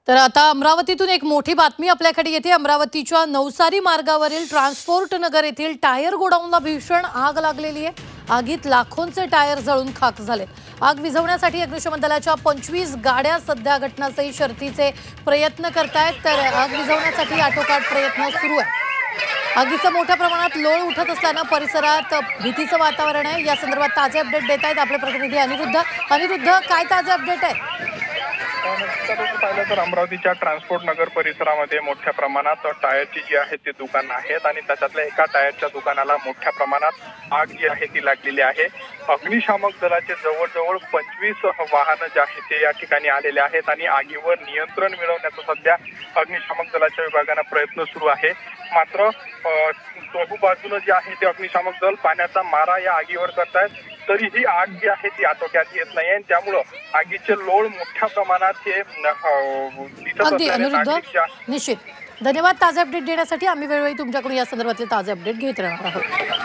तर आता अमरावतीतून एक मोठी बातमी आपल्याकडे येते। अमरावतीच्या नवसारी मार्गावरील ट्रान्सपोर्ट नगर येथील टायर गोडाऊनला भीषण आग लागलेली आहे। आगीत लाखोंचे टायर जळून खाक झाले। आग विझवण्यासाठी अग्निशमन दलाच्या 25 गाड्या सध्या घटनास्थळी शर्थीचे प्रयत्न करतायत। तर आग विझवण्यासाठी आटोकाट प्रयत्न सुरू आहे। आगीचा मोठ्या प्रमाणात लोळ उठत असल्याने परिसरात भीतीचं वातावरण आहे। या संदर्भात ताजे अपडेट देत आहेत आपले प्रतिनिधी अनिरुद्ध, काय ताजे अपडेट आहे? पाहिलं तर अमरावतीच्या ट्रान्सपोर्ट नगर परिसरामध्ये मोठ्या प्रमाणात टायरची जी आहे ती दुकानं आहेत आणि त्याच्यातल्या एका टायरच्या दुकानाला मोठ्या प्रमाणात आग जी आहे ती लागलेली आहे। अग्निशामक दलाचे जवळजवळ 25 वाहनं जे आहेत ते या ठिकाणी आलेले आहेत आणि आगीवर नियंत्रण मिळवण्याचा सध्या अग्निशामक दलाच्या विभागाने प्रयत्न सुरू आहे। मात्र चहू बाजूने जे आहे ते अग्निशामक दल पाण्याचा मारा या आगीवर करतायत, तरीही आग जी आहे ती आटोक्यात येत नाही आणि त्यामुळे आगीचे लोळ मोठ्या प्रमाणात हे निश्चित धन्यवाद ताजे अपडेट देण्यासाठी। आम्ही वेळोवेळी तुमच्याकडून या संदर्भातले ताजे अपडेट घेत राहणार आहोत।